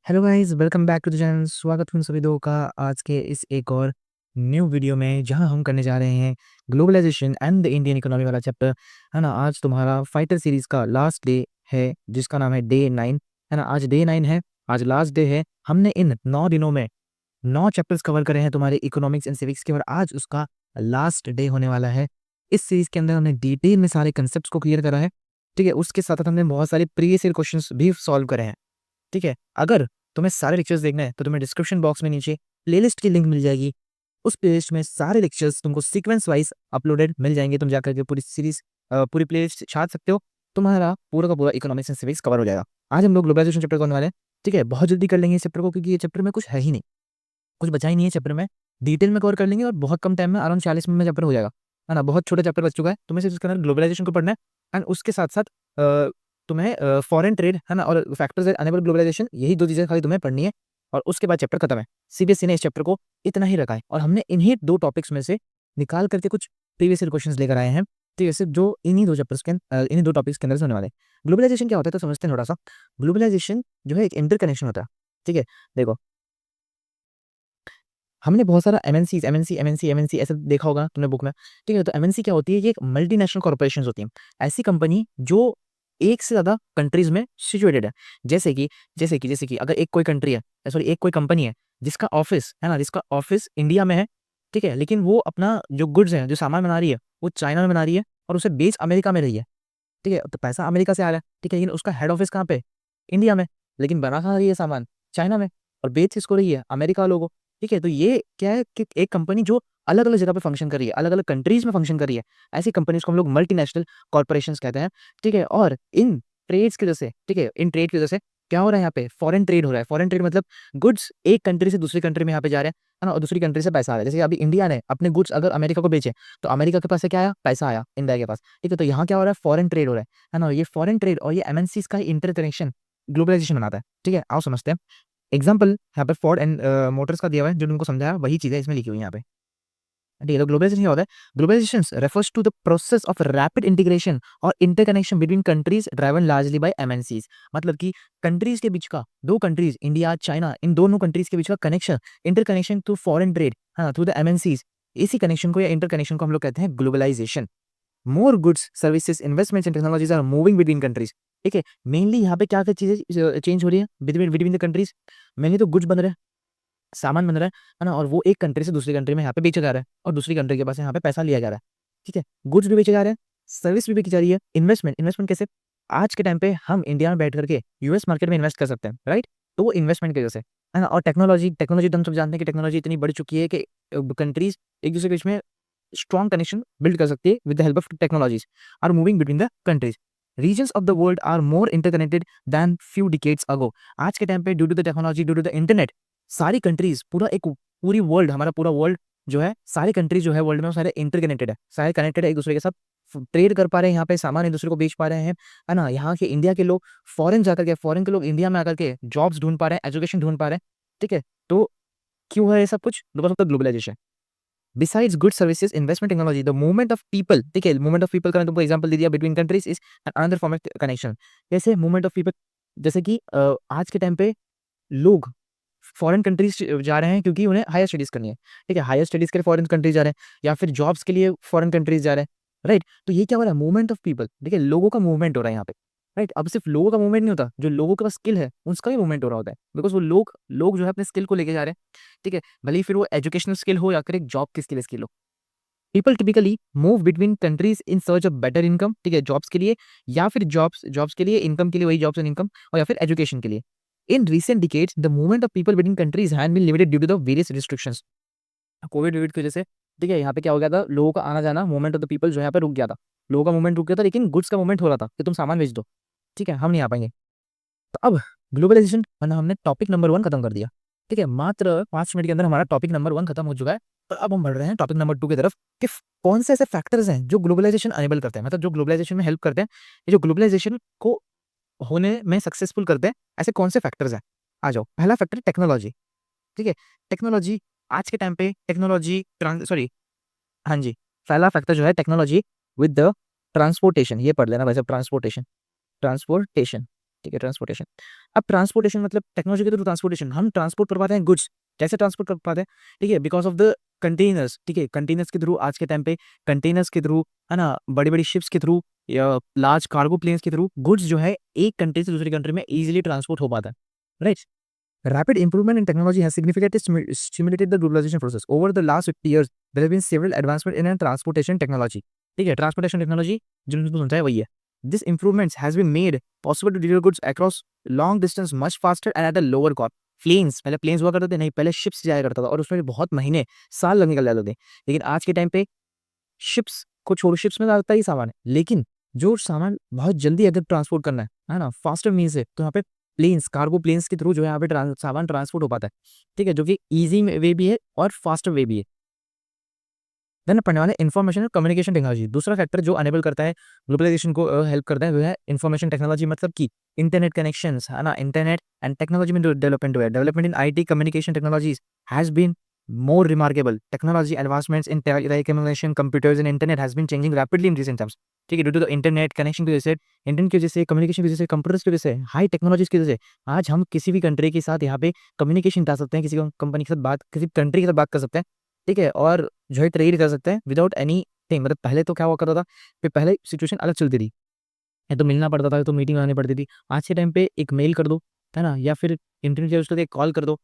Hello guys, welcome back to the channel. स्वागत है उन सभी लोगों का आज के इस एक और न्यू वीडियो में, जहां हम करने जा रहे हैं globalisation and the Indian economy वाला चैप्टर। है ना, आज तुम्हारा फाइटर सीरीज का लास्ट डे है, जिसका नाम है डे 9। है ना, आज डे 9 है, आज लास्ट डे है। हमने इन 9 दिनों में 9 चैप्टर्स कवर करे हैं तुम्हारे इकोनॉमिक्स एंड सिविक्स के, और आज उसका लास्ट डे होने वाला है। इस सीरीज के अंदर हमने डिटेल में सारे कंसेप्ट को क्लियर करा है। ठीक है, उसके साथ साथ हमने बहुत सारे प्रीवियस ईयर क्वेश्चंस भी सॉल्व करे हैं। ठीक है, अगर तुम्हें सारे लेक्चर्स देखना है तो तुम्हें डिस्क्रिप्शन बॉक्स में नीचे प्लेलिस्ट की लिंक मिल जाएगी। उस प्लेलिस्ट में सारे लेक्चर्स तुमको सीक्वेंस वाइज अपलोडेड मिल जाएंगे। तुम जाकर के पूरी सीरीज पूरी प्लेलिस्ट छाट सकते हो। तुम्हारा पूरा का पूरा इकोनॉमिक्स एंड सिविक्स कवर हो जाएगा। आज हम लोग ग्लोबलाइजेशन चैप्टर करने वाले हैं। ठीक है, बहुत जल्दी कर लेंगे इस चैप्टर को, क्योंकि ये चैप्टर में कुछ है ही नहीं, कुछ बचा ही नहीं है चैप्टर में। डिटेल में कवर कर लेंगे और बहुत कम टाइम में, अराउंड 40 मिनट में चैप्टर हो जाएगा। है ना, बहुत छोटा चैप्टर बच चुका है। तुम्हें सिर्फ इसके अंदर ग्लोबलाइजेशन को पढ़ना है, एंड उसके साथ साथ तुम्हें फॉरेन ट्रेड, है ना, और फैक्टर्स एट अनेबल ग्लोबलाइजेशन, यही दो चीजें खाली तुम्हें पढ़नी है। और उसके बाद चैप्टर खत्म है। सीबीएसई ने इस चैप्टर को इतना ही रखा है, और हमने इन्हीं दो टॉपिक्स में से निकाल करके कुछ प्रीवियस ईयर क्वेश्चंस लेकर आए हैं। ठीक है, सिर्फ जो इन्हीं दो चैप्टर्स के इन्हीं दो टॉपिक्स के अंदर से होने वाले हैं। ग्लोबलाइजेशन क्या होता है तो समझते हैं थोड़ा सा। ग्लोबलाइजेशन जो है एक इंटरकनेक्शन होता है। ठीक है, देखो, हमने बहुत सारा एमएनसी एमएनसी एमएनसी एमएनसी ऐसे देखा होगा तुमने बुक में। ठीक है, तो एमएनसी क्या होती है? ये एक मल्टीनेशनल कॉर्पोरेशन होती हैं, ऐसी कंपनी जो एक से ज्यादा कंट्रीज में सिचुएटेड है। जैसे कि अगर एक कोई कंट्री है, सॉरी एक कोई कंपनी है जिसका ऑफिस है ना, जिसका ऑफिस इंडिया में है। ठीक है, लेकिन वो अपना जो गुड्स है, जो सामान बना रही है, वो चाइना में बना रही है और उसे बेच अमेरिका में रही है। ठीक है, तो पैसा अमेरिका से आ रहा है। ठीक है, लेकिन उसका हेड ऑफिस कहाँ पे? इंडिया में। लेकिन बना कहाँ रही है सामान? चाइना में। और बेच किसको रही है? अमेरिका लोगों। ठीक है, तो ये क्या है कि एक कंपनी जो अलग अलग जगह पे फंक्शन कर रही है, अलग अलग कंट्रीज में फंक्शन कर रही है, ऐसी कंपनीज को हम लोग मल्टीनेशनल कॉर्पोरेशन कहते हैं। ठीक है, और इन ट्रेड्स की वजह से, ठीक है, इन ट्रेड की वजह से क्या हो रहा है? यहाँ पे फॉरेन ट्रेड हो रहा है। फॉरेन ट्रेड मतलब गुड्स एक कंट्री से दूसरी कंट्री में यहाँ पे जा रहे हैं, है ना, और दूसरी कंट्री से पैसा आ रहा है। जैसे अभी इंडिया ने अपने गुड्स अगर अमेरिका को बेचे, तो अमेरिका के पास से क्या आया? पैसा आया इंडिया के पास। ठीक है, तो यहाँ क्या हो रहा है? फॉरेन ट्रेड हो रहा है ना। ये फॉरेन ट्रेड और ये एमएनसीज का इंटरकनेक्शन ग्लोबलाइजेशन बनाता है। ठीक है, आओ समझते हैं। एग्जाम्पल यहाँ पे फोर्ड एंड मोटर्स का दिया हुआ है, जो तुमको समझाया वही चीज़ है इसमें लिखी हुई है यहाँ पे। ठीक है, तो ग्लोबलाइजेशन क्या होता है? Globalisation refers to the process of rapid integration और interconnection between countries driven largely by MNCs. मतलब कि कंट्रीज के बीच का, दो कंट्रीज इंडिया चाइना, इन दोनों कंट्रीज के बीच का connection, interconnection through foreign trade, हाँ, थ्रू द एमएनसीज। इसी कनेक्शन को या इंटरकनेक्शन को हम लोग कहते हैं globalisation. More goods services investments and technologies are moving between countries. ठीक है, मेनली यहाँ पे क्या क्या चीजें चेंज हो रही है between between the countries? Mainly तो गुड्स बन रहे हैं, सामान बन रहा है ना, और वो एक कंट्री से दूसरी कंट्री में यहाँ पे बेचा जा रहा है, और दूसरी कंट्री के पास यहाँ पे पैसा लिया जा रहा है। ठीक है, गुड्स भी बेचे जा रहे हैं, सर्विस भी बेची जा रही है। इन्वेस्टमेंट, इन्वेस्टमेंट कैसे? आज के टाइम पे हम इंडिया में बैठ करके यूएस मार्केट में इन्वेस्ट कर सकते हैं, राइट? तो वो इन्वेस्टमेंट की वजह से, है ना। और टेक्नोलॉजी, टेक्नोलॉजी तो हम सब जानते हैं कि टेक्नोलॉजी इतनी बढ़ चुकी है कि कंट्रीज एक दूसरे के बीच में स्ट्रॉन्ग कनेक्शन बिल्ड कर सकती है with the help of technologies are moving between the countries. Regions of the world are more interconnected than few decades ago. आज के टाइम पे due to the technology, due to the internet, सारी countries, पूरा एक पूरी world, हमारा पूरा world जो है, सारी कंट्रीज जो है वर्ल्ड में, वो सारे इंटरकनेक्टेड है, सारे कनेक्टेड है एक दूसरे के साथ। ट्रेड कर पा रहे हैं, यहाँ पे सामान एक दूसरे को बेच पा रहे हैं, है ना। यहाँ के इंडिया के लोग फॉरेन जाकर के, फॉरेन के लोग इंडिया में आकर के जॉब्स ढूंढ पा रहे हैं, एजुकेशन ढूंढ पा रहे हैं। ठीक है, तो क्यों है ये सब कुछ? Because of the globalisation. Besides goods, services, investment, technology, the movement of people, ठीक है, movement of people का मैं तुमको एग्जांपल दे दिया, between countries is another form of connection। जैसे movement of people, जैसे कि आज के टाइम पे लोग फॉरेन कंट्रीज जा रहे हैं क्योंकि उन्हें हायर स्टडीज करनी है। ठीक है, हायर स्टडीज के लिए फॉरेन कंट्रीज जा रहे हैं, या फिर जॉब्स के लिए फॉरेन कंट्रीज जा रहे हैं, राइट। तो ये क्या हो रहा है? Movement of people. ठीक है, लोगों का मूवमेंट हो रहा है यहाँ पे, राइट। अब सिर्फ लोगों का मूवमेंट नहीं होता, जो लोगों के पास स्किल है उसका भी मूवमेंट हो रहा होता है, बिकॉज वो लोग लोग जो है अपने स्किल को लेके जा रहे हैं। ठीक है, भले ही फिर वो एजुकेशनल स्किल हो या फिर एक जॉब की स्किल हो। People typically move between countries in search of better income. ठीक है, जॉब्स के लिए, या फिर जॉब्स जॉब्स के लिए, इनकम के लिए, वही जॉब्स एंड इनकम, और या फिर एजुकेशन के लिए। In recent decades the movement of people between countries have been limited due to the various restrictions. Covid वोविड की वजह से, ठीक है, यहाँ पे क्या हो गया था? लोगों का आना जाना, मूवमेंट ऑफ द पीपल जो यहाँ पे रुक गया था। लोगों का मूवमेंट रुक गया था, लेकिन गुड्स का मूवमेंट हो रहा था कि तुम सामान बेच दो। ठीक है, हम नहीं आ पाएंगे। तो अब ग्लोबलाइजेशन, वरना हमने टॉपिक नंबर 1 खत्म कर दिया। ठीक है, मात्र 5 मिनट के अंदर हमारा टॉपिक नंबर 1 खत्म हो चुका है। और अब हम बढ़ रहे हैं टॉपिक नंबर 2 की तरफ, कि कौन से ऐसे फैक्टर्स हैं जो ग्लोबलाइजेशन अनेबल करते हैं, मतलब जो ग्लोबलाइजेशन में हेल्प करते हैं, ये जो ग्लोबलाइजेशन को होने में सक्सेसफुल करते हैं, ऐसे कौन से फैक्टर्स हैं? आ जाओ, पहला फैक्टर टेक्नोलॉजी। ठीक है, टेक्नोलॉजी। आज के टाइम पे टेक्नोलॉजी, सॉरी, हाँ जी, पहला फैक्टर जो है टेक्नोलॉजी विद द ट्रांसपोर्टेशन। ये पढ़ लेना वैसे, ट्रांसपोर्टेशन, ट्रांसपोर्टेशन। ठीक है, ट्रांसपोर्टेशन। अब ट्रांसपोर्टेशन मतलब टेक्नोलॉजी के थ्रू ट्रांसपोर्टेशन, हम ट्रांसपोर्ट कर पाते हैं गुड्स, कैसे ट्रांसपोर्ट कर पाते हैं, ठीक है, बिकॉज ऑफ द कंटेनर्स, ठीक है, कंटेनर्स के थ्रू, आज के टाइम पे कंटेनर्स के थ्रू, है ना, बड़ी बड़ी शिप्स के थ्रू या लार्ज कार्गो प्लेन्स के थ्रू गुड्स जो है एक कंट्री से दूसरी कंट्री में इजीली ट्रांसपोर्ट हो पाता है, right. Rapid improvement in technology has significantly stimulated the globalization process. Over the last 50 years, there have been several advancements in transportation technology. ठीक है, ट्रांसपोर्टेशन टेक्नोलॉजी जो तुमने समझा है वही है. This improvements has been made possible to deliver goods across long distance much faster and at a lower cost. Planes, पहले planes हुआ करते थे, नहीं पहले शिप्स जाया करता था और उसमें बहुत महीने साल लग निकल जाते थे. लेकिन आज के टाइम पे शिप्स को छोड़ो, शिप्स में ज़्यादातर ही सामान है, लेकिन जो सामान बहुत जल्दी अगर ट्रांसपोर्ट करना है ना, फास्टर मीन्स है, तो यहाँ पे प्लेन्स, कार्गो प्लेन्स के थ्रू जो है यहाँ पे सामान ट्रांसपोर्ट हो पाता है, ठीक है, जो कि ईजी वे भी है और फास्टर वे भी है. देन पढ़ने वाले इन्फॉर्मेशन और कम्युनिकेशन टेक्नोलॉजी, दूसरा फैक्टर जो अनेबल करता है ग्लोबलाइजेशन को हेल्प करता है वो है इन्फॉर्मेशन टेक्नोलॉजी, मतलब कि इंटरनेट कनेक्शंस, है ना, इंटरनेट एंड टेक्नोलॉजी में डेवलपमेंट हुआ है. Development in IT communication technologies has been more remarkable. Technology advancements in telecommunication, computers and internet has been changing rapidly in recent times. ठीक है, due to the internet connection की वजह से, internet की वजह से, कम्युनिकेशन की वजह से, कंप्यूटर्स की वजह से, हाई टेक्नोलॉजीज की वजह से आज हम किसी भी कंट्री के साथ यहाँ पे कम्युनिकेशन कर सकते हैं, किसी कंपनी के साथ बात, किसी कंट्री के साथ बात कर सकते हैं, ठीक है, और जो है ट्रेड कर सकते हैं विदाउट एनी थिंग. मतलब पहले तो क्या हुआ करता था, फिर पहले सिचुएशन अलग चलती थी, या तो मिलना पड़ता था, तो मीटिंग आनी पड़ती थी. आज के टाइम पे एक मेल कर दो, है ना, या फिर इंटरनेट यूज करके कॉल कर दो,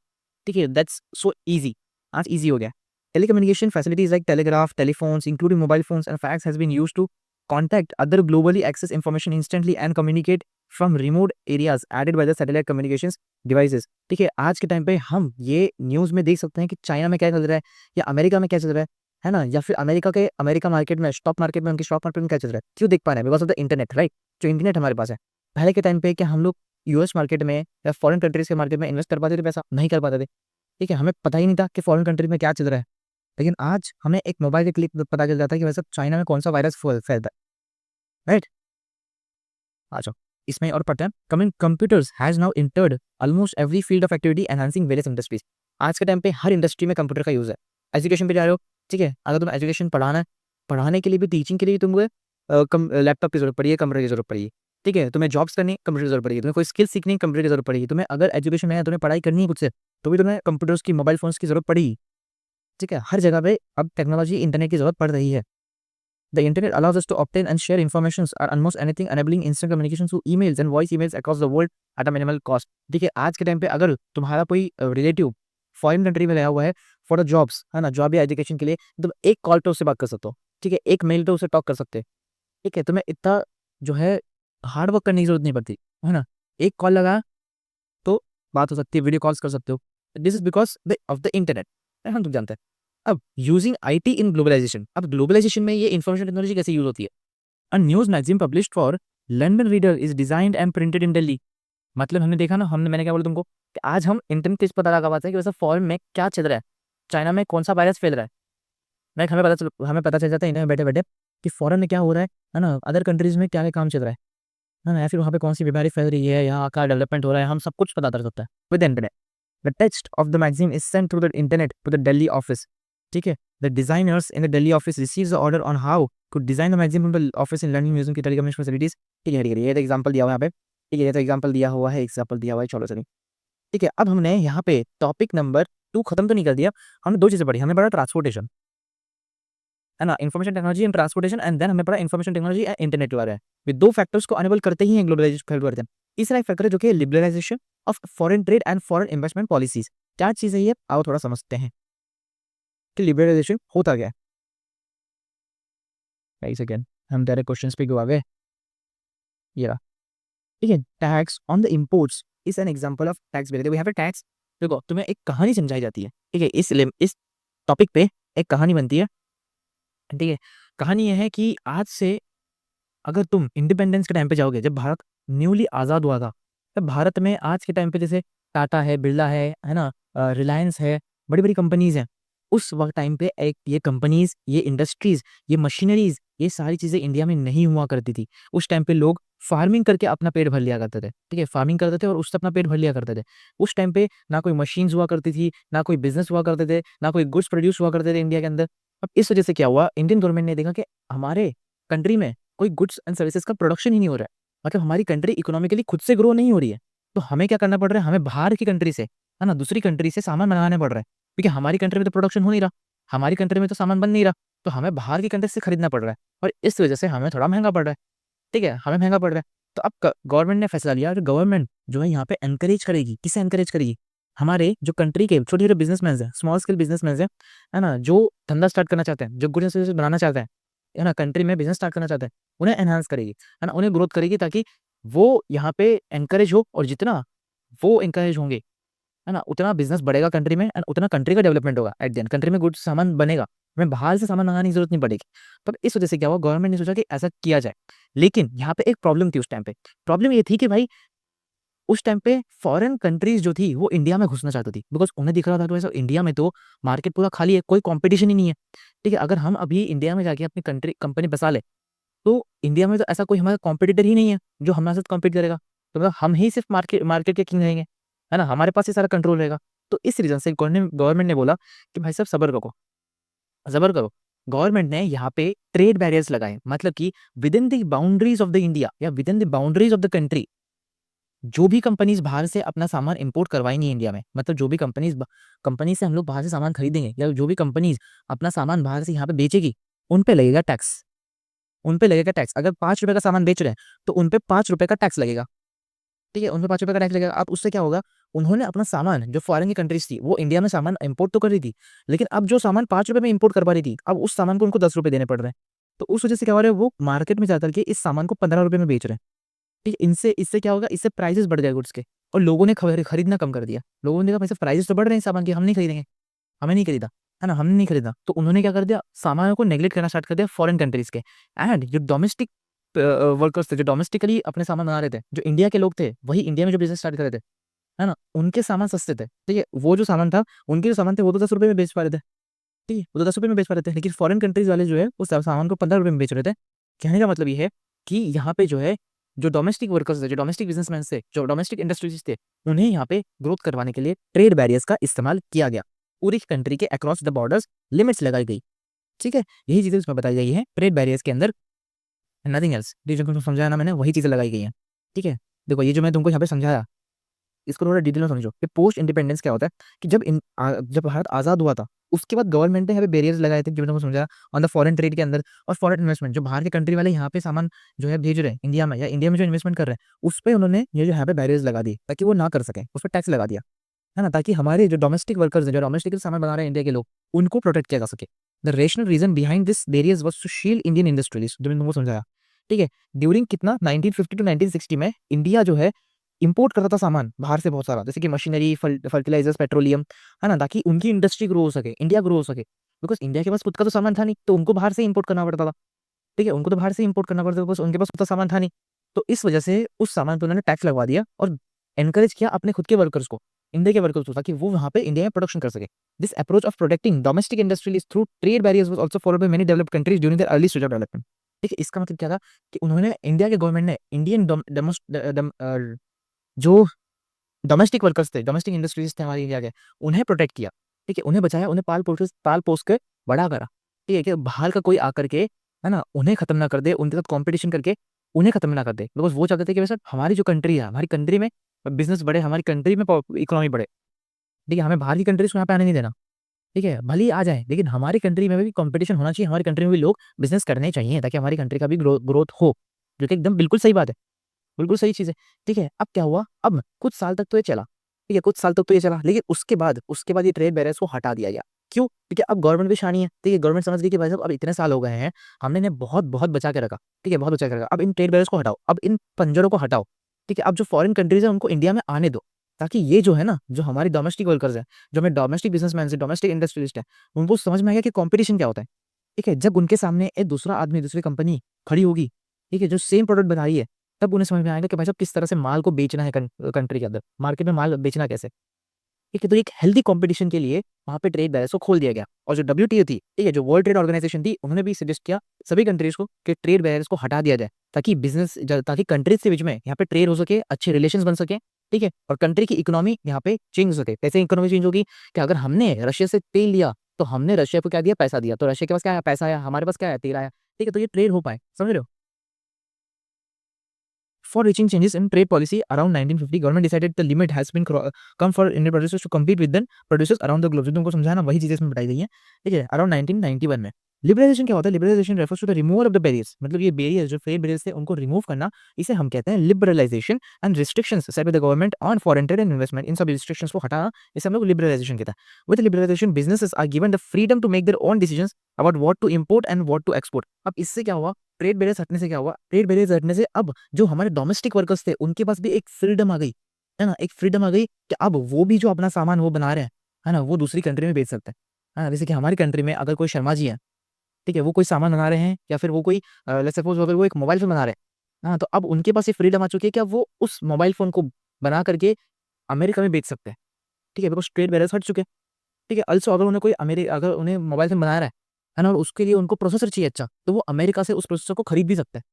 ठीक है, दैट्स सो ईजी. आज ईजी हो गया. Telecommunication facilities like telegraph, telephones, including mobile phones and fax, has been used to contact other globally, access information instantly and communicate from remote areas added by the satellite communications devices. ठीक है, आज के time पे हम ये news में देख सकते हैं कि चाइना में क्या चल रहा है या अमेरिका में क्या चल रहा है ना, या फिर अमेरिका मार्केट में, स्टॉक मार्केट में, उनके स्टॉक मार्केट में क्या चल रहा है, क्यों देख पा रहे हैं, because of the internet, right. जो इंटरनेट हमारे पास है. पहले के टाइम पे क्या हम लोग यूएस मार्केट में या फॉरेन कंट्रीज के मार्केट में इन्वेस्ट कर पाते थे, पैसा नहीं कर पाते थे, ठीक है, हमें पता ही नहीं था कि फॉरेन कंट्री में क्या चल रहा है. लेकिन आज हमें एक मोबाइल के क्लिक पता चल जाता है कि वैसे चाइना में कौन सा वायरस फैलता है, राइट. आ जाओ इसमें और पढ़ते हैं. Coming computers has now entered almost every field of activity enhancing various industries. आज के टाइम पे हर इंडस्ट्री में कंप्यूटर का यूज़ है. एजुकेशन पे जा रहे हो, ठीक है, अगर तुम एजुकेशन पढ़ाना है, पढ़ाने के लिए भी, टीचिंग के लिए भी तुमको लैपटॉप की जरूरत पड़ी है, कंप्यूटर की जरूरत पड़ी है, ठीक है, तुम्हें जॉब्स करनी, कंप्यूटर की जरूरत पड़ेगी, तुम्हें कोई स्किल सीखनी, कंप्यूटर की जरूरत पड़ेगी, तुम्हें अगर एजुकेशन में है, तुम्हें पढ़ाई करनी है खुद से, तो भी तुम्हें कंप्यूटर्स की, मोबाइल फोन्स की जरूरत पड़ेगी, ठीक है. हर जगह पे अब टेक्नोलॉजी, इंटरनेट की जरूरत पड़ रही है. The internet allows us to obtain and share information और almost anything, enabling instant communication through emails and voice emails across the world at a minimal cost. ठीक है, आज के टाइम पे अगर तुम्हारा कोई रिलेटिव फॉरेन कंट्री में गया हुआ है फॉर द जॉब्स, है ना, जॉब या एजुकेशन के लिए, तुम एक कॉल पे उससे बात कर सकते हो, ठीक है, एक मेल पे उससे टॉक कर सकते हैं, ठीक है, तुम्हें इतना जो है हार्ड वर्क करने की जरूरत नहीं पड़ती, है ना. एक कॉल लगा तो बात हो सकती है, वीडियो कॉल्स कर सकते हो. This is because of the internet, हम तुम जानते हैं. अब यूजिंग आईटी इन ग्लोबलाइजेशन, अब ग्लोबलाइजेशन में ये इन्फॉर्मेशन टेक्नोलॉजी कैसे यूज होती है. A news magazine published for London reader is designed and printed in Delhi. मतलब हमने देखा ना, मैंने क्या बोला तुमको कि आज हम इंटरनेट से पता लगा पाते हैं कि वैसे फॉरेन में क्या चल रहा है, चाइना में कौन सा वायरस फैल रहा है. लाइक हमें पता चल जाता है इंटरनेट बैठे बैठे कि फॉरेन में क्या हो रहा है ना, अदर कंट्रीज में क्या क्या काम चल रहा है ना, या फिर वहाँ पे कौन सी बीमारी फैल रही है या क्या डेवलपमेंट हो रहा है, हम सब कुछ पता कर सकता है with internet. The text of the magazine is sent through the internet to the Delhi office. ठीक है, the designers in the Delhi office receives the order on how to design the magazine from the office in London museum की telecommunication facilities. ठीक है, ये तो example दिया हुआ है यहाँ पे, ठीक है, ये तो एग्जांपल दिया हुआ है, चलो चलिए. ठीक है, अब हमने यहाँ पे टॉपिक नंबर 2 खत्म तो नहीं कर दिया. हमने दो चीजें पढ़ी, हमने पढ़ा ट्रांसपोर्टेशन, है ना, information technology and transportation, and then हमने पढ़ा इन्फॉर्मेशन टेक्नोलॉजी एंड इंटरनेट के बारे में. ये दो फैक्टर्स को अनेबल करते ही ग्लोबलाइजेशन हेल्प करते हैं. तीसरा एक फैक्टर है जो कि liberalisation of foreign trade and foreign investment policies. क्या चीज है ये, आओ थोड़ा समझते हैं कि लिबरलाइजेशन होता क्या है. एक सेकेंड, हम डायरेक्ट क्वेश्चंस पे क्यों आ गए. ये रहा, ठीक है. Tax on the imports is an example of tax benefit. We have a tax. देखो, तुम्हें एक कहानी समझाई जाती है, ठीक है, इस टॉपिक पे एक कहानी बनती है, ठीक है. कहानी यह है कि आज से अगर तुम इंडिपेंडेंस के टाइम पे जाओगे, जब भारत न्यूली आज़ाद हुआ था, तब भारत में आज के टाइम पे जैसे टाटा है, बिरला है ना, रिलायंस है, बड़ी बड़ी कंपनीज हैं. उस वक्त टाइम पे एक ये कंपनीज, ये इंडस्ट्रीज, ये मशीनरीज, ये सारी चीज़ें इंडिया में नहीं हुआ करती थी. उस टाइम पे लोग फार्मिंग करके अपना पेट भर लिया करते थे, ठीक है, फार्मिंग करते थे और उससे अपना पेट भर लिया करते थे. उस टाइम पे ना कोई मशीन्स हुआ करती थी, ना कोई बिजनेस हुआ करते थे, ना कोई गुड्स प्रोड्यूस हुआ करते थे इंडिया के अंदर. अब इस वजह से क्या हुआ, इंडियन गवर्नमेंट ने देखा कि हमारे कंट्री में कोई गुड्स एंड सर्विसेज का प्रोडक्शन ही नहीं हो रहा है. मतलब हमारी कंट्री इकोनॉमिकली खुद से ग्रो नहीं हो रही है, तो हमें क्या करना पड़ रहा है, हमें बाहर की कंट्री से, है ना, दूसरी कंट्री से सामान मंगाने पड़ रहा है, क्योंकि हमारी कंट्री में तो प्रोडक्शन हो नहीं रहा, हमारी कंट्री में तो सामान बन नहीं रहा, तो हमें बाहर की कंट्री से खरीदना पड़ रहा है, और इस वजह से हमें थोड़ा महंगा पड़ रहा है। ठीक है, हमें महंगा पड़ रहा है। तो अब गवर्नमेंट ने फैसला लिया, गवर्नमेंट जो है यहाँ पे एनकरेज करेगी, किसे एनकरेज करेगी, हमारे जो कंट्री के छोटे छोटे बिजनेसमैन है, स्मॉल स्केल बिजनेसमैन है ना, जो धंधा स्टार्ट करना चाहते हैं, जो गुड्स एंड सर्विसेज बनाना चाहते हैं, है ना, कंट्री में बिजनेस स्टार्ट करना चाहते हैं, उन्हें एनहांस करेगी, है ना, उन्हें ग्रोथ करेगी, ताकि वो यहाँ पे एनकरेज हो, और जितना वो एनकरेज होंगे, है ना, उतना बिजनेस बढ़ेगा कंट्री में, एंड उतना कंट्री का डेवलपमेंट होगा। एट द एंड कंट्री में गुड्स सामान बनेगा, हमें बाहर से सामान मंगाने की जरूरत नहीं पड़ेगी। तो इस वजह से क्या हुआ, गवर्नमेंट ने सोचा कि ऐसा किया जाए। लेकिन यहाँ पे एक प्रॉब्लम थी उस टाइम पे। प्रॉब्लम ये थी कि भाई उस टाइम पे फॉरेन कंट्रीज जो थी वो इंडिया में घुसना चाहती थी, बिकॉज उन्हें दिख रहा था तो ऐसा इंडिया में तो मार्केट पूरा खाली है, कोई कंपटीशन ही नहीं है। ठीक है, अगर हम अभी इंडिया में जाके अपनी कंट्री कंपनी बसा ले, तो इंडिया में तो ऐसा कोई हमारा कॉम्पिटिटर ही नहीं है जो हमारे साथ कॉम्पीट करेगा, तो मतलब हम ही सिर्फ मार्केट मार्केट के किंग रहेंगे, है ना, हमारे पास ही सारा कंट्रोल रहेगा। तो इस रीजन से गवर्नमेंट ने बोला कि भाई साहब सबर करो, सबर करो। गवर्नमेंट ने यहाँ पे ट्रेड बैरियर्स लगाए, मतलब कि within the boundaries of the India या within the boundaries of the country, जो भी कंपनीज बाहर से अपना सामान इंपोर्ट करवाएंगी इंडिया में, मतलब जो भी कंपनी से हम लोग बाहर से सामान खरीदेंगे, या जो भी कंपनीज अपना सामान बाहर से यहाँ पे बेचेगी, उन पे लगेगा टैक्स, उन पे लगेगा टैक्स। अगर 5 रुपए का सामान बेच रहे हैं तो उन पे 5 रुपए का टैक्स लगेगा। ठीक है, उन पे 5 रुपए का टैक्स लगेगा। अब उससे क्या होगा, उन्होंने अपना सामान, जो फॉरेन की कंट्रीज थी वो इंडिया में सामान इंपोर्ट तो कर रही थी, लेकिन अब जो सामान 5 रुपए में इंपोर्ट कर पा रही थी, अब उस सामान को उनको 10 रुपए देने पड़ रहे हैं। तो उस वजह से क्या हो रहा है, वो मार्केट में जाकर के इस सामान को 15 रुपए में बेच रहे हैं। ठीक है, इनसे इससे क्या होगा, इससे प्राइसेस बढ़ जाएगा गुड्स के, और लोगों ने खरीदना कम कर दिया। लोगों ने कहा भाई प्राइसेस तो बढ़ रहे हैं सामान के, हम नहीं खरीदेंगे, हमें नहीं खरीदा, है ना, हमने नहीं खरीदा। तो उन्होंने क्या कर दिया, सामानों को नेगलेक्ट करना स्टार्ट कर दिया फॉरेन कंट्रीज के। एंड जो डोमेस्टिक वर्कर्स थे, जो डोमेस्टिकली अपने सामान बना रहे थे, जो इंडिया के लोग थे, वही इंडिया में जो बिजनेस स्टार्ट कर रहे थे, है ना, उनके सामान सस्ते थे। ठीक है, वो जो सामान था, उनके जो सामान थे वो तो 10 रुपए में बेच पा रहे थे। ठीक है, वो तो 10 रुपए में बेच पा रहे थे, लेकिन फॉरेन कंट्रीज वाले जो है उस सामान को 15 रुपए में बेच रहे थे। कहने का मतलब ये है कि यहाँ पे जो है, जो डोमेस्टिक वर्कर्स थे, जो डोमेस्टिक बिजनेसमैन थे, जो डोमेस्टिक इंडस्ट्रीज थे, उन्हें यहाँ पे ग्रोथ करवाने के लिए ट्रेड बैरियर्स का इस्तेमाल किया गया। पूरी कंट्री के अक्रॉस द बॉर्डर्स लिमिट्स लगाई गई। ठीक है, यही चीजें उसमें बताई गई है ट्रेड बैरियर्स के अंदर, नथिंग एल्स। जो तुमको समझाया ना मैंने, वही चीजें लगाई गई हैं। ठीक है, देखो ये जो मैं तुमको यहाँ पे समझाया, इसको थोड़ा डिटेल में समझो कि पोस्ट इंडिपेंडेंस क्या होता है। कि जब भारत आज़ाद हुआ था, उसके बाद गवर्नमेंट ने यहाँ पे बैरियर्स लगाए थे, जो मैंने तुमको समझाया, ऑन द फॉरेन ट्रेड के अंदर, और फॉरेन इन्वेस्टमेंट, जो बाहर के कंट्री वाले यहाँ पे सामान जो है भेज रहे हैं इंडिया में, या इंडिया में जो इन्वेस्टमेंट कर रहे हैं, उस पर उन्होंने ये जो यहाँ पे बैरियर्स लगा दिए, ताकि वो ना कर सकें, उस पर टैक्स लगा दिया, है ना, ताकि हमारे जो डोमेस्टिक वर्कर्स हैं, जो डोमेस्टिक सामान बना रहे हैं इंडिया के लोग, उनको प्रोटेक्ट किया जा सके। The rational reason behind this barriers was to shield Indian industries, जो मैंने तुमको समझाया। ठीक है, ड्यूरिंग कितना 1950 टू 1960 में इंडिया जो है इंपोर्ट करता था सामान बाहर से बहुत सारा, जैसे कि मशीनरी, फर्टिलाइजर्स, पेट्रोलियम, है ना, ताकि उनकी इंडस्ट्री ग्रो हो सके, इंडिया ग्रो हो सके। बिकॉज इंडिया के पास खुद का तो सामान था नहीं, तो उनको बाहर से इंपोर्ट करना पड़ता था। ठीक है, उनको तो बाहर से इंपोर्ट करना पड़ता था, बस उनके पास खुद का सामान था नहीं। तो इस वजह से उस सामान पर उन्होंने टैक्स लगवा दिया, और एनकरेज किया अपने खुद के वर्कर्स को, इंडिया के वर्कर्स को, ताकि वो वहाँ पे इंडिया में प्रोडक्शन कर सके। This approach of protecting domestic industries through trade barriers was also followed by many developed countries during their early stage of development. ठीक है, इसका मतलब क्या था कि उन्होंने, इंडिया के गवर्नमेंट ने इंडियन जो डोमेस्टिक वर्कर्स थे, डोमेस्टिक इंडस्ट्रीज थे हमारी इंडिया के, उन्हें प्रोटेक्ट किया। ठीक है, उन्हें बचाया, उन्हें पाल पोस के बड़ा करा। ठीक है, कि बाहर का कोई आकर के, है ना, उन्हें खत्म ना कर दे, उनके साथ कंपटीशन करके उन्हें खत्म ना कर दे। बिकॉज वो चाहते थे कि वैसे हमारी जो कंट्री है, हमारी कंट्री में बिजनेस बढ़े, हमारी कंट्री में इकोनॉमी बढ़े। ठीक है, हमें बाहर की कंट्रीज को यहाँ पे आने नहीं देना। ठीक है, भले ही आ जाए, लेकिन हमारी कंट्री में भी कंपटीशन होना चाहिए, हमारी कंट्री में भी लोग बिजनेस करने चाहिए, ताकि हमारी कंट्री का भी ग्रोथ हो, जो कि एकदम बिल्कुल सही बात है, बिल्कुल सही चीज़ है। ठीक है, अब क्या हुआ, अब कुछ साल तक तो ये चला। ठीक है, कुछ साल तक तो ये चला, लेकिन उसके बाद ये ट्रेड बैरियर्स को हटा दिया गया। क्यों? क्योंकि अब गवर्नमेंट भी शानी है। ठीक है, गवर्नमेंट समझ गई कि भाई साहब अब इतने साल हो गए हैं, हमने इन्हें बहुत बहुत बचा के रखा। ठीक है, बहुत बचा के रखा, अब इन ट्रेड बैरियर्स को हटाओ, अब इन पंजरों को हटाओ। ठीक है, अब जो फॉरेन कंट्रीज है उनको इंडिया में आने दो, ताकि ये जो है ना, जो हमारी डोमेस्टिक वर्कर्स है, जो हमें डोमेस्टिक बिजनेसमैन है, डोमेस्टिक इंडस्ट्रियलिस्ट है, उनको समझ में आएगा कि कंपटीशन क्या होता है। ठीक है, जब उनके सामने एक दूसरा आदमी, दूसरी कंपनी खड़ी होगी, ठीक है, जो सेम प्रोडक्ट बना रही है, तब उन्हें समझ में आएगा कि भाई साहब किस तरह से माल को बेचना है, कंट्री के अंदर मार्केट में माल बेचना कैसे। ठीक है, तो एक हेल्दी कंपटीशन के लिए वहाँ पे ट्रेड बैरियर्स को खोल दिया गया। और जो WTO थी, ठीक है, जो वर्ल्ड ट्रेड ऑर्गेनाइजेशन थी, उन्होंने भी सजेस्ट किया सभी कंट्रीज को कि ट्रेड बैरियर्स को हटा दिया जाए, ताकि कंट्रीज के बीच में यहाँ पे ट्रेड हो सके, अच्छे रिलेशन बन सके। ठीक है, और कंट्री की इकोनॉमी यहाँ पे चेंज हो सके। कैसे इकोनॉमी चेंज होगी, कि अगर हमने रशिया से तेल लिया, तो हमने रशिया को क्या दिया, पैसा दिया, तो रशिया के पास क्या आया, पैसा आया, हमारे पास क्या आया, तेल आया। ठीक है, तो ये ट्रेड हो पाए, समझ रहे हो। For reaching changes in trade policy around 1950, government decided the limit has been come for Indian producers to compete with the producers around the globe. जो तुमको समझाया ना वही चीजें इसमें बताई गई हैं, ठीक है। अराउंड 1991 में लिबरलाइजेशन क्या होता है? Liberalisation refers to the removal of the barriers, मतलब ये बैरियर्स जो ट्रेड बैरियर्स थे उनको रिमूव करना, इसे हम कहते हैं liberalisation. And restrictions set by the government on foreign trade and investment, इन सब रिस्ट्रिक्शंस को हटाना, इसे हम लोग लिबरलाइजेशन कहते हैं। With liberalisation businesses are given the freedom to make their own decisions about what to import and what to export. अब इससे क्या हुआ? ट्रेड बैरियर्स हटने से क्या हुआ? ट्रेड बैरियर्स हटने से अब जो हमारे डोमेस्टिक वर्कर्स थे उनके पास भी एक फ्रीडम आ गई, है ना। एक फ्रीडम आ गई कि अब वो भी जो अपना सामान वो बना रहे हैं, है ना, वो दूसरी कंट्री में बेच सकते हैं, है ना। जैसे कि हमारी कंट्री में अगर कोई शर्मा जी है, ठीक है, वो कोई सामान बना रहे हैं या फिर वो कोई लेट्स सपोज अगर वो एक मोबाइल फोन बना रहे हैं, हाँ, तो अब उनके पास ये फ्रीडम आ चुकी है कि अब वो उस मोबाइल फोन को बना करके अमेरिका में बेच सकते हैं, ठीक है, बिकॉज ट्रेड बैरियर्स हट चुके हैं, ठीक है। अल्सो अगर उन्हें कोई अगर उन्हें मोबाइल फोन बना रहा है ना, और उसके लिए उनको प्रोसेसर चाहिए अच्छा, तो वो अमेरिका से उस प्रोसेसर को खरीद भी सकते हैं,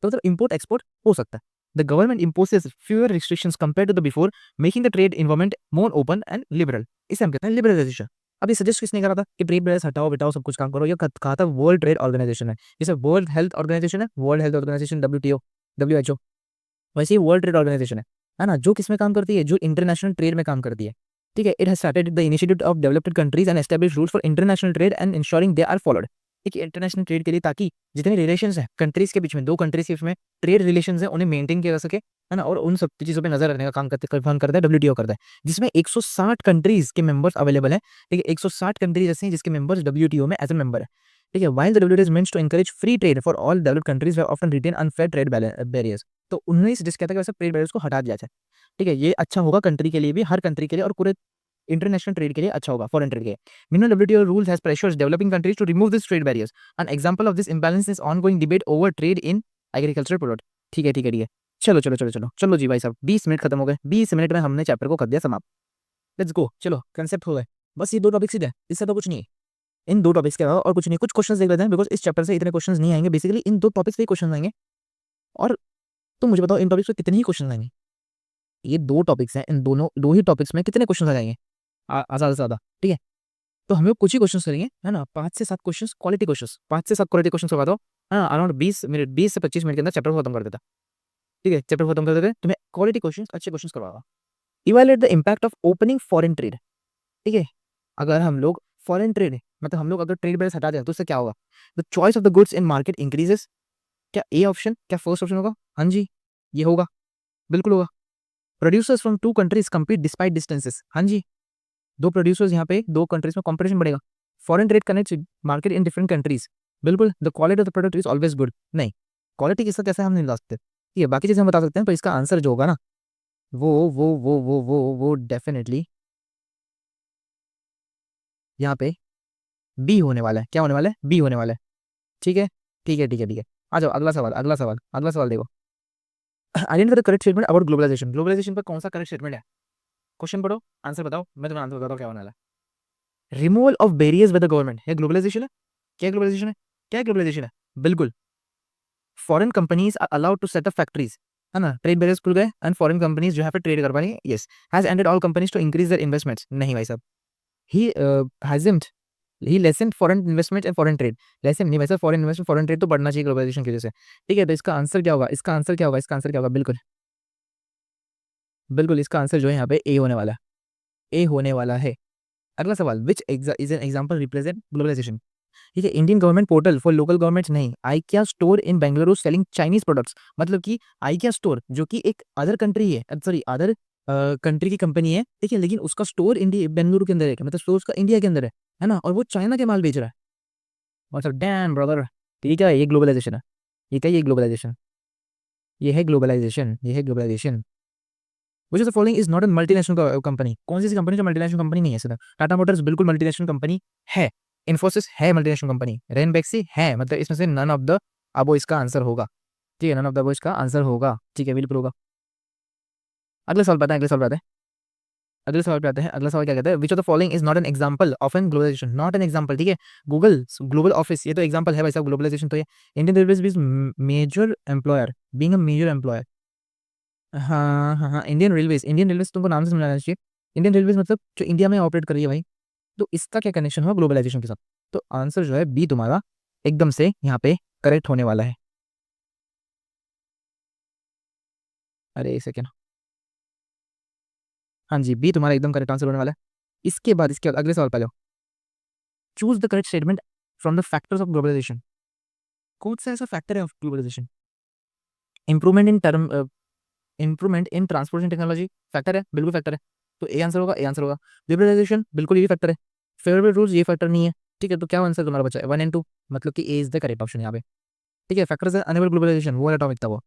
तो मतलब इंपोर्ट एक्सपोर्ट हो सकता है। The government imposes fewer restrictions compare to the before, making the trade environment more open and liberal. इसे हम कहते हैं लिबरलाइजेशन। अब ये सजेस्ट किसने करा था कि ट्रेड बैरियर्स हटाओ बेटाओ सब कुछ काम करो? ये कहा था वर्ल्ड ट्रेड ऑर्गेनाइजेशन है, जैसे वर्ल्ड हेल्थ ऑर्गेनाइजेशन है, world health organisation WTO, WHO, वैसे ही वर्ल्ड ट्रेड ऑर्गेनाइजेशन है ना, जो किसमें काम करती है? जो इंटरनेशनल ट्रेड में काम करती है, ठीक है। It has started the initiative of developed countries and establish rules for international trade and ensuring they are followed, ठीक है, इंटरनेशनल ट्रेड के लिए, ताकि जितने रिलेशंस हैं कंट्रीज के बीच में, दो कंट्रीज के बीच में ट्रेड रिलेशंस हैं उन्हें मेंटेन किया जा सके, है ना। और उन सब चीज़ों पे नजर रखने का काम करता है WTO करता है, जिसमें 160 कंट्रीज के मेंबर्स अवेलेबल है, ठीक है। 160 कंट्रीज ऐसे हैं जिसके मेंबर्स WTO में एज ए मेंबर है, ठीक है। While the WTO is meant to encourage free trade for all developed countries often retain unfair trade barriers, तो उन्होंने सजेस्ट किया था कि वैसे ट्रेड बैरियर्स को हटा दिया जाए, ठीक है। ये अच्छा होगा कंट्री के लिए भी, हर कंट्री के लिए, और पूरे इंटरनेशनल ट्रेड के लिए अच्छा होगा, फॉरेन ट्रेड के लिए। Meanwhile, WTO rules has pressures developing countries to remove these trade barriers. An example of this imbalance is ongoing debate over trade in agricultural product. ठीक है, ठीक है, ठीक है। चलो चलो चलो चलो चलो जी भाई साहब, 20 मिनट खत्म हो गए, 20 मिनट में हमने चैप्टर को कर दिया समाप्त। लेट्स गो, चलो कंसेप्ट हो गए, बस ये दो टॉपिक्स ही है, इससे तो कुछ नहीं है। इन दो टॉपिक्स के अलावा और कुछ नहीं। कुछ क्वेश्चंस देख लेते हैं, बिकॉज इस चैप्टर से इतने क्वेश्चंस नहीं आएंगे, बेसिकली इन दो टॉपिक्स पे क्वेश्चन आएंगे। और तुम मुझे बताओ इन टॉपिक्स पे कितने ही क्वेश्चन आएंगे? ये दो टॉपिक्स हैं, इन दोनों दो ही टॉपिक्स में कितने क्वेश्चन आ जाएंगे? ज़्यादा से ज़्यादा, ठीक है। तो हम लोग कुछ ही क्वेश्चंस करेंगे, है ना, 5 से 7 क्वेश्चंस, क्वालिटी क्वेश्चंस, 5 से 7 क्वालिटी क्वेश्चंस करवा दो, हाँ, अराउंड 20 मिनट, 20 से 25 मिनट के अंदर चैप्टर को खत्म कर देता, ठीक है। चैप्टर खत्म कर देते, तुम्हें क्वालिटी क्वेश्चंस, अच्छे क्वेश्चंस करवाओगा। Evaluate the impact of opening foreign trade, ठीक है। अगर हम लोग फॉरेन ट्रेड, मतलब हम लोग अगर ट्रेड बैरियर्स हटा दें तो उससे क्या होगा? The choice of the goods in market increases. क्या ए ऑप्शन, क्या फर्स्ट ऑप्शन होगा? हाँ जी, ये होगा, बिल्कुल होगा। Producers from two countries compete despite distances, हाँ जी, दो प्रोड्यूसर्स यहाँ पे दो कंट्रीज में कंपटीशन बढ़ेगा। Foreign trade connects market in different countries, बिल्कुल। The quality of the product is always good, नहीं, क्वालिटी किसका कैसा हम नहीं बता सकते, ये बाकी चीजें हम बता सकते हैं, पर इसका आंसर जो होगा ना, वो डेफिनेटली यहाँ पे बी होने वाला है। क्या होने वाला है? बी होने वाला है, ठीक है, ठीक है, ठीक है, ठीक है। आ जाओ, अगला सवाल, अगला सवाल, अगला सवाल देखो। Identify the correct statement about globalisation. Globalisation पर कौन सा करेक्ट स्टेटमेंट है? क्वेश्चन पढ़ो, आंसर बताओ, मैं तुम्हें आंसर बताता हूँ क्या होने वाला है। Removal of barriers with the government, है ग्लोबलाइजेशन है? क्या ग्लोबलाइजेशन है? क्या ग्लोबलाइजेशन है? बिल्कुल। Foreign companies are allowed to set up factories, है ना, ट्रेड बैरियर्स खुल गए एंड फॉरेन कंपनीज जो है पे ट्रेड कर पाएंगे, yes. Has ended all companies to increase their investments, नहीं भाई साहब, he hasn't, he lessen foreign investment and foreign trade, lessen नहीं भाई साहब, फॉरेन इन्वेस्टमेंट फॉरेन ट्रेड तो बढ़ना चाहिए ग्लोबलाइजेशन की वजह से, ठीक है। तो इसका आंसर क्या होगा? इसका आंसर क्या होगा? इसका आंसर क्या होगा? बिल्कुल बिल्कुल, इसका आंसर जो है यहाँ पे ए होने वाला है, ए होने वाला है। अगला सवाल, which is an example represent globalisation, ठीक है। Indian government portal for local governments, नहीं। IKEA store in Bengaluru selling Chinese products, मतलब कि आईकिया स्टोर जो कि एक अदर कंट्री है, सॉरी अदर कंट्री की कंपनी है, ठीक है, लेकिन उसका स्टोर इंडिया बेंगलुरु के अंदर है, मतलब स्टोर उसका इंडिया के अंदर है ना, और वो चाइना के माल बेच रहा है, मतलब डैम ब्रदर, ठीक है, ये ग्लोबलाइजेशन है, ये क्या? ये ग्लोबलाइजेशन, ये है ग्लोबलाइजेशन, ये है globalisation. Which of the following is not a multinational company, कौन सी कंपनी जो मल्टीनेशनल कंपनी नहीं है? सर टाटा मोटर्स बिल्कुल मल्टीनेशनल कंपनी है, इन्फोसिस है मल्टीनेशनल कंपनी, रेनबैक्सी है, मतलब इसमें से नन ऑफ द अबो इसका आंसर होगा, ठीक है, नन ऑफ द अबो इसका आंसर होगा, ठीक है, बिल्कुल होगा। अगले सवाल पता है, अगले सवाल पता है, अगले सवाल पे आते हैं। अगला सवाल क्या कहता है? Which of the following is not an example of an globalisation, not an example, ठीक है। गूगल ग्लोबल ऑफिस, ये तो एग्जांपल है भाई साहब, ग्लोबलाइजेशन तो ये। Indian railways is major employer, being a major employer, हाँ हाँ हाँ, इंडियन रेलवेज तुमको नाम से समझाना चाहिए। इंडियन रेलवेज मतलब जो इंडिया में ऑपरेट कर रही है भाई, तो इसका क्या कनेक्शन हुआ ग्लोबलाइजेशन के साथ? तो आंसर जो है बी तुम्हारा एकदम से यहाँ पे करेक्ट होने वाला है। अरे एक सेकेंड, हाँ जी, बी तुम्हारा एकदम करेक्ट आंसर होने वाला है। इसके बाद अगले सवाल पे जाओ। Choose the correct statement from the factors of globalisation. कौन सा ऐसा फैक्टर है of globalisation? Improvement in term improvement in transportation technology factor है, बिल्कुल फैक्टर है। तो ए आंसर होगा, ए आंसर होगा। लिबरलाइजेशन बिल्कुल ये फैक्टर है। फेवरेबल रूल्स ये फैक्टर नहीं है। ठीक है, तो क्या आंसर तुम्हारा बचा है? 1 एंड 2, मतलब कि ए इज द करेक्ट ऑप्शन यहाँ पे। ठीक है, फैक्टर्स है अनेबल ग्लोबलाइजेशन, वो वाला टॉपिक था वो।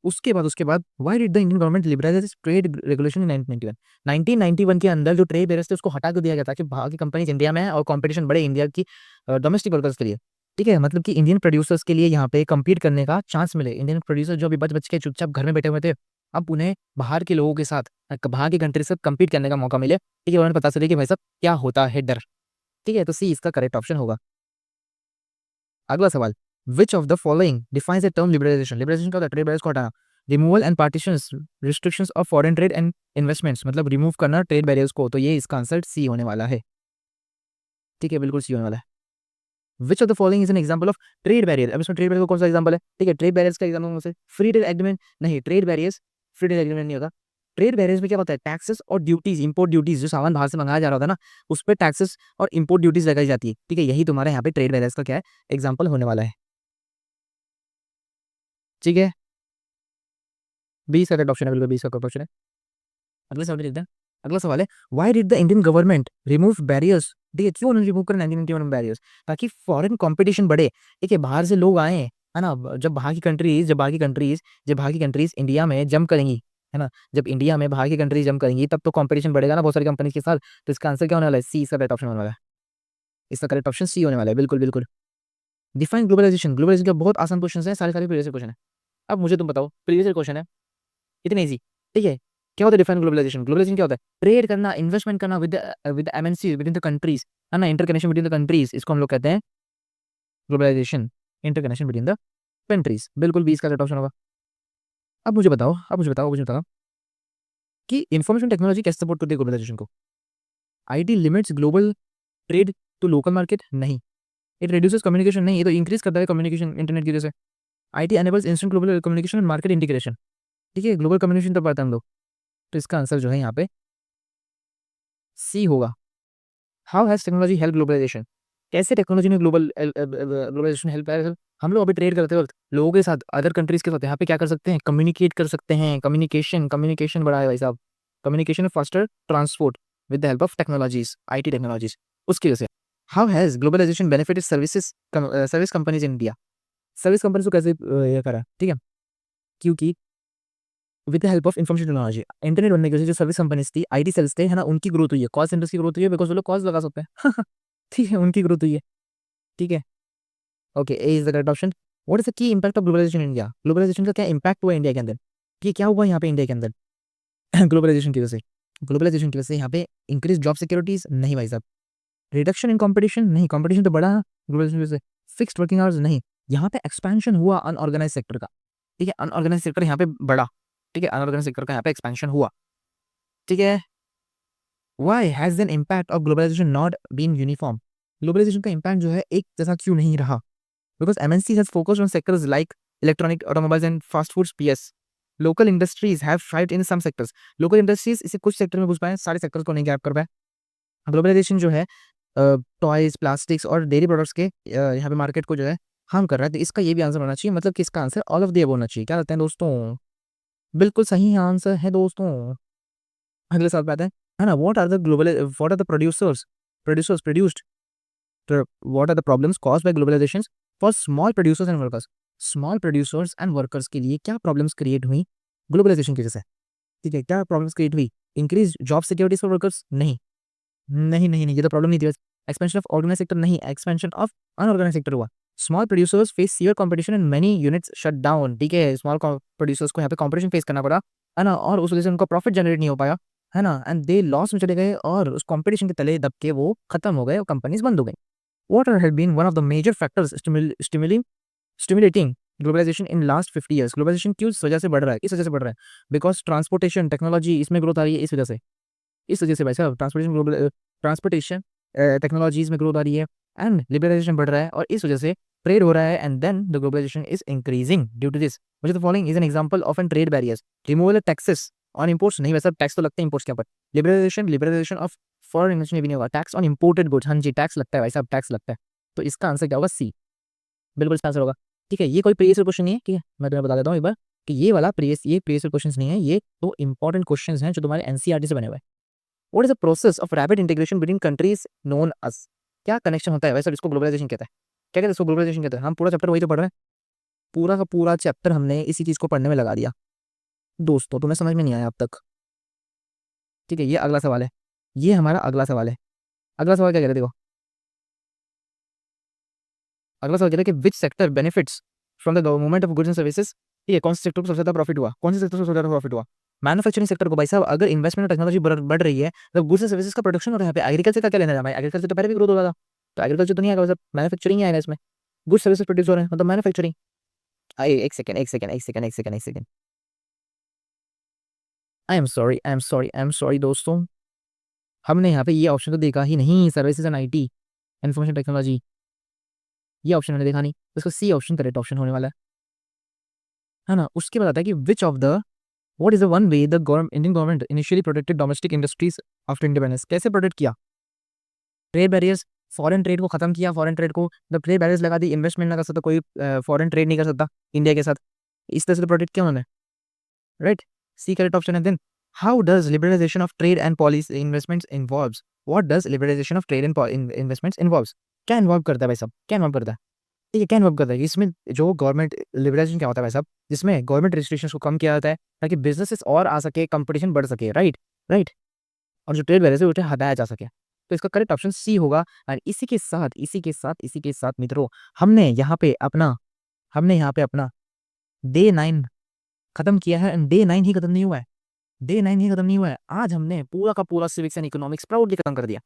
उसके बाद why did the Indian government liberalise trade regulation in 1991? 1991 के अंदर जो ट्रेड बैरियर्स थे उसको हटा कर दिया गया था कि बाहर की कंपनीज इंडिया में है और कंपटीशन बढ़े इंडिया की डोमेस्टिक वर्कर्स के लिए। ठीक है, मतलब कि इंडियन प्रोड्यूसर्स के लिए यहाँ पे compete करने का चांस मिले। इंडियन प्रोड्यूसर जो अभी बच बच के चुपचाप घर में बैठे हुए थे, अब उन्हें बाहर के लोगों के साथ बाहर की कंट्री से compete करने का मौका मिले। ठीक है, उन्हें पता चले कि भाई साहब क्या होता है डर। ठीक है, तो सी इसका करेक्ट ऑप्शन होगा। अगला सवाल, which of the following defines the term liberalisation? Liberalisation का ट्रेड बैरियर्स को हटाना, removal and partitions, restrictions of foreign trade and investments, मतलब रिमूव करना ट्रेड बैरियर्स को। तो ये इसका आंसर सी होने वाला है। ठीक है, बिल्कुल सी होने वाला है। Which of the following is an example of trade barrier? अब इसमें ट्रेड बैरियर का कौन सा एग्जांपल है? ठीक है, ट्रेड बैरियर्स का एग्जांपल में से फ्री ट्रेड एग्रीमेंट नहीं, trade barriers free trade agreement नहीं होगा। ट्रेड बैरियर्स में क्या होता है? टैक्सेस और ड्यूटीज, इंपोर्ट ड्यूटीज, जो सामान बाहर से मंगाया जा रहा होता है ना, उस पर टैक्सेस और इंपोर्ट ड्यूटीज लगाई जाती है। ठीक है, यही तुम्हारे यहाँ पे ट्रेड बैरियर्स का क्या है? एग्जाम्पल होने वाला है। ठीक है, 20 का करेक्ट ऑप्शन है, बिल्कुल 20 का करेक्ट ऑप्शन है। अगला सवाल देखते हैं। अगला सवाल है, why did the Indian government remove barriers? देखिए, क्यों उन्होंने रिमूव करा 1991 में बैरियर्स? ताकि फॉरेन कंपटीशन बढ़े। ठीक है, बाहर से लोग आए, है ना। जब बाहर की कंट्रीज इंडिया में जम करेंगी, है ना, जब इंडिया में बाहर की कंट्रीज जम करेंगी तब तो कंपटीशन बढ़ेगा ना बहुत सारी कंपनीज के साथ। तो इसका आंसर क्या होने वाला है? सी इसका करेक्ट ऑप्शन होने वाला है। इसका करेक्ट ऑप्शन सी होने वाला है, बिल्कुल बिल्कुल। Define globalisation. ग्लोबलाइजेशन का बहुत आसान क्वेश्चन है, सारे सारे प्रीवियस क्वेश्चन है। अब मुझे तुम बताओ, प्रीवियस क्वेश्चन है, इतनी इजी। ठीक है, क्या होता है डिफाइन ग्लोबलाइजेशन? ग्लोबलाइजेशन क्या होता है? ट्रेड करना, इन्वेस्टमेंट करना with MNC, with in the countries, है ना, इंटरकनेक्शन बिटवीन द कंट्रीज, इसको हम लोग कहते हैं globalisation. Interconnection between the countries, बिल्कुल 20 का करेक्ट ऑप्शन होगा। अब मुझे बताओ कि इंफॉर्मेशन टेक्नोलॉजी कैसे सपोर्ट करती है ग्लोबलाइजेशन को? It limits global trade to local market? नहीं। It reduces communication? नहीं, ये तो इंक्रीज करता है कम्युनिकेशन इंटरनेट की वजह से। IT enables instant global communication and market integration. ठीक है, ग्लोबल कम्युनिकेशन तो पाते हैं हम लोग। तो इसका आंसर जो है यहाँ पे सी होगा। How has technology help globalisation? कैसे टेक्नोलॉजी ने ग्लोबलाइजेशन हेल्प है? हम लोग अभी ट्रेड करते वक्त लोगों के साथ, अदर कंट्रीज के साथ यहाँ पे क्या कर सकते हैं? कम्युनिकेट कर सकते हैं। कम्युनिकेशन कम्युनिकेशन बढ़ा है भाई साहब। Communication faster transport with the help of technologies, IT technologies, उसकी वजह से। How has globalisation benefited service companies in India? Service companies को कैसे ये करा? ठीक है, क्योंकि with the help of information technology, internet बनने की वजह से जो सर्विस कंपनीज थी, आईटी सेल्स थे, है ना, उनकी ग्रोथ हुई है। कॉल सेंटर्स की ग्रोथ हुई है बिकॉज वो लोग कॉल्स लगा सकते हैं। ठीक है, उनकी ग्रोथ हुई है। ठीक है, okay, A is the correct option. What is the key impact of globalisation in India? Globalisation का क्या इंपैक्ट हुआ इंडिया के अंदर? कि क्या हुआ यहाँ पे इंडिया के अंदर ग्लोबलाइजेशन की वजह से? ग्लोबलाइजेशन की वजह से यहाँ पे इंक्रीज जॉब सिक्योरिटीज? नहीं भाई साहब। Reduction in competition? नहीं, कंपटीशन तो बढ़ा ग्लोबलाइजेशन की वजह से। Fixed working hours? नहीं, यहाँ पे एक्सपेंशन हुआ अनऑर्गेनाइज सेक्टर का। ठीक है, अनऑर्गेनाइज सेक्टर यहाँ पे बढ़ा। ठीक है, अनऑर्गेनाइज सेक्टर का यहाँ पे एक्सपेंशन हुआ। ठीक है, why has an impact of globalisation not been uniform? Globalisation का इम्पैक्ट जो है एक जैसा क्यों नहीं रहा? Because MNC has focused on sectors like electronic, automobiles and fast foods, PS. Local industries have thrived in some sectors. Local industries इसे कुछ सेक्टर में घुस पाए, सारे सेक्टर्स को नहीं ग्रैब कर पाए। ग्लोबलाइजेशन जो है टॉयज, प्लास्टिक्स और डेयरी प्रोडक्ट्स के यहाँ पे मार्केट को जो है हार्म कर रहा है। तो इसका ये भी आंसर होना चाहिए, मतलब कि इसका answer all of the above होना चाहिए। क्या लगता है दोस्तों? बिल्कुल सही आंसर है दोस्तों। अगले साल पे आता है ना, what are the producers produced, what are the problems caused by globalisation for small producers and workers? Small producers and workers के लिए क्या प्रॉब्लम्स क्रिएट हुई ग्लोबलाइजेशन की वजह से? ठीक है, क्या प्रॉब्लम्स क्रिएट हुई? Increase job securities for workers? नहीं नहीं नहीं नहीं, ये तो प्रॉब्लम नहीं थी। Expansion of organise sector? नहीं, एक्सपेंशन ऑफ अनऑर्गेनाइज सेक्टर हुआ। Small producers face severe competition and many units shut down. ठीक है, स्मॉल प्रोड्यूसर्स को यहाँ पे कंपटीशन फेस करना पड़ा, है ना, और उस वजह से उनका प्रॉफिट जनरेट नहीं हो पाया, है ना, एंड दे लॉस में चले गए और उस कंपटीशन के तले दब के वो खत्म हो गए और कंपनीज बंद हो गई। Water has been one of the major factors stimulating globalization in last 50 years. Globalization क्यों इस वजह से बढ़ रहा है? किस वजह से बढ़ रहा है? बिकॉज ट्रांसपोर्टेशन टेक्नोलॉजी इसमें ग्रोथ आ रही है, इस वजह से। इस वजह से भाई साहब ट्रांसपोर्टेशन टेक्नोलॉजीज में ग्रोथ आ रही है एंड लिबरलाइजेशन बढ़ रहा है, और इस वजह से ट्रेड हो रहा है and then the globalisation is increasing due to this, मुझे तो following is an example of an trade barriers, removal taxes on imports, नहीं वैसे टैक्स तो लगते हैं इंपोर्ट्स के ऊपर, लिबरलाइजेशन ऑफ फॉरेन इन्वेस्टमेंट भी नहीं होगा, टैक्स ऑन इंपोर्टेड गुड्स, हाँ जी टैक्स लगता है भाई साहब, टैक्स लगता है। तो इसका आंसर क्या होगा, सी, बिल्कुल इसका आंसर होगा। ठीक है, ये कोई प्रीवियस क्वेश्चन नहीं है, ठीक है मैं तुम्हें बता देता हूँ एक बार कि ये वाला प्रीवियस क्वेश्चन नहीं है, ये तो इंपॉर्टेंट क्वेश्चन हैं जो तुम्हारे एनसीईआरटी से बने हुए हैं। What is the process of rapid integration between countries known as, क्या कनेक्शन होता है वैसे इसको ग्लोबलाइजेशन कहते हैं, क्या कहते हैं इसको ग्लोबलाइजेशन कहते हैं। हम पूरा चैप्टर वही तो पढ़ रहे हैं, पूरा का पूरा चैप्टर हमने इसी चीज को पढ़ने में लगा दिया दोस्तों, तुम्हें समझ में नहीं आया अब तक। ठीक है, ये अगला सवाल है, ये हमारा अगला सवाल है। अगला सवाल क्या कह रहे हैं देखो, अगला सवाल कह रहा है कि which sector benefits from the movement of goods and services. ठीक है, कौन से सेक्टर को सबसे ज्यादा प्रॉफिट हुआ, कौन से सेक्टर को सबसे ज्यादा प्रॉफिट हुआ, मैन्युफैक्चरिंग सेक्टर को भाई साहब। अगर इन्वेस्टमेंट और टेक्नोलॉजी बढ़ रही है तो गुड्स एंड सर्विसेज का प्रोडक्शन हो रहा है, यहाँ पे एग्रीकल्चर का क्या लेना है भाई, एग्रीकल्चर तो पहले भी ग्रोथ हो रहा था, तो एग्रीकल्चर तो नहीं आएगा, मतलब मैन्युफैक्चरिंग ही आएगा इसमें, गुड्स सर्विसेज प्रोड्यूस हो रहे हैं मतलब मैन्युफैक्चरिंग। एक सेकंड एक सेकंड एक सेकंड एक सेकंड एक सेकंड, आई एम सॉरी दोस्तों, हमने यहाँ पे ये ऑप्शन तो देखा ही नहीं, services and IT, information technology, ये ऑप्शन हमने देखा नहीं, तो इसका सी ऑप्शन करेक्ट ऑप्शन होने वाला है ना। उसके बाद आता है कि विच of the what is the one way the government Indian government initially protected domestic industries after independence, कैसे प्रोटेक्ट किया, ट्रेड बैरियर्स, फॉरेन ट्रेड को खत्म किया, फॉरेन ट्रेड को जब ट्रेड बैरियर्स लगा दी, इन्वेस्टमेंट ना कर सकता कोई, फॉरेन ट्रेड नहीं कर सकता इंडिया के साथ, इस तरह से प्रोटेक्ट किया उन्होंने, राइट, सी करेक्ट ऑप्शन है। Then how does liberalisation of trade and policy investments involves, what does liberalisation of trade and investments involves, क्या इन्वॉल्व करता है भाई साहब, क्या इन्वॉल्व करता है, ठीक है क्या इन्वॉल्व करता है इसमें, जो गवर्नमेंट लिबरलाइजेशन क्या होता है भाई साहब, जिसमें गवर्नमेंट रेस्ट्रिक्शंस को कम किया जाता है ताकि बिजनेसेस और आ सके, कंपटीशन बढ़ सके, राइट राइट, और जो ट्रेड बैरियर्स है उसे हटाया जा सके, तो इसका करेक्ट ऑप्शन सी होगा। और इसी के साथ मित्रों, हमने यहाँ पे अपना डे 9 खत्म किया है, एंड डे 9 ही खत्म नहीं हुआ है, डे 9 ही खत्म नहीं हुआ है, आज हमने पूरा का पूरा सिविक्स एंड इकोनॉमिक्स प्राउडली खत्म कर दिया,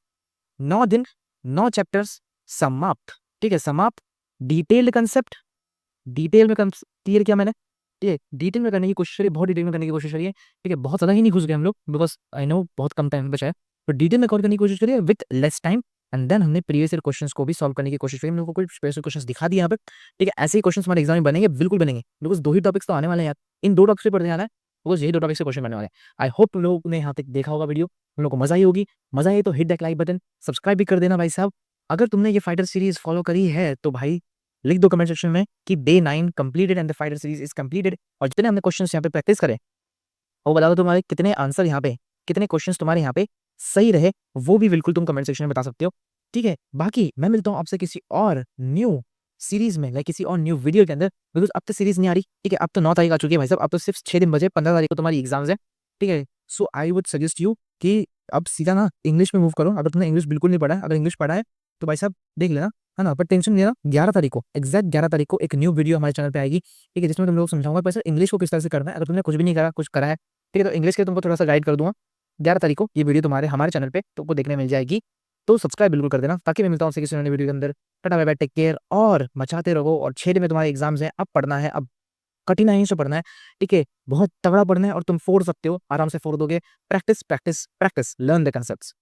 9 दिन 9 चैप्टर्स समाप्त, ठीक है समाप्त, डिटेल्ड कंसेप्ट, डिटेल में क्लियर किया मैंने, ठीक है डिटेल में करने की कोशिश करिए, बहुत डिटेल में करने की कोशिश करिए, ठीक है बहुत ज़्यादा ही नहीं घुस गए हम लोग, बिकॉज आई नो बहुत कम टाइम बचा है, तो डिटेल में कवर करने की कोशिश करिए with less time, and then हमने प्रीवियस ईयर क्वेश्चंस को भी सॉल्व करने की कोशिश करी, हम लोग को कोई स्पेशल क्वेश्चंस दिखा दिया यहाँ पे, ठीक है ऐसे ही क्वेश्चंस हमारे एग्जाम में बनेंगे, बिल्कुल बनेंगे, बिकॉज 2 ही टॉपिक्स तो आने वाले हैं यार, इन 2 टॉपिक्स पे पढ़ने जाना है, बिकॉज यही 2 टॉपिक्स से क्वेश्चन बनने वाले हैं। आई होप तुम लोगों ने यहाँ तक देखा होगा वीडियो, तुम लोग को मजा ही होगी, मजा आए तो hit that like button, subscribe भी कर देना भाई साहब। अगर तुमने ये फाइटर सीरीज फॉलो करी है तो भाई लिख दो कमेंट सेक्शन में कि day 9 completed and the fighter series is completed, और जितने हमने क्वेश्चंस यहाँ पे प्रैक्टिस करें वो बता दो तुम्हारे कितने आंसर यहाँ पे, कितने क्वेश्चंस तुम्हारे यहाँ पे सही रहे, वो भी बिल्कुल तुम कमेंट सेक्शन में बता सकते हो, ठीक है। बाकी मैं मिलता हूँ आपसे किसी और न्यू सीरीज में, लाइक किसी और न्यू वीडियो के अंदर, बिकॉज अब तो सीरीज नहीं आ रही, ठीक है अब तो 9 तारीख आ चुकी है भाई साहब, अब तो सिर्फ 6 दिन बचे, 15 तारीख को तुम्हारी एग्जाम्स है, ठीक है। सो आई वुड सजेस्ट यू कि अब सीधा ना इंग्लिश में मूव करो, अगर तुमने इंग्लिश बिल्कुल नहीं पढ़ा है, अगर इंग्लिश पढ़ा है तो भाई साहब देख लेना, है ना, पर टेंशन नहीं लेना, 11 तारीख को एग्जैक्ट 11 तारीख को एक न्यू वीडियो हमारे चैनल पे आएगी, ठीक है, जिसमें तुम लोग समझाऊंगा पैसे इंग्लिश को किस तरह से करना है, अगर तुमने कुछ भी नहीं करा कुछ करा है, ठीक है, तो इंग्लिश के तुमको थोड़ा सा गाइड कर दूंगा, 11 तारीख को ये वीडियो तुम्हारे हमारे चैनल पे तुमको देखने मिल जाएगी, तो सब्सक्राइब बिल्कुल कर देना, ताकि मैं मिलता हूँ आपसे किसी नई वीडियो के अंदर। टाटा बाय बाय, टेक केयर, और मचाते रहो, और 6 दिन में तुम्हारे एग्जाम्स हैं, अब पढ़ना है, अब कठिनाई से पढ़ना है, ठीक है बहुत तगड़ा पढ़ना है, और तुम फोड़ सकते हो, आराम से फोड़ दोगे, practice practice practice, learn the concepts.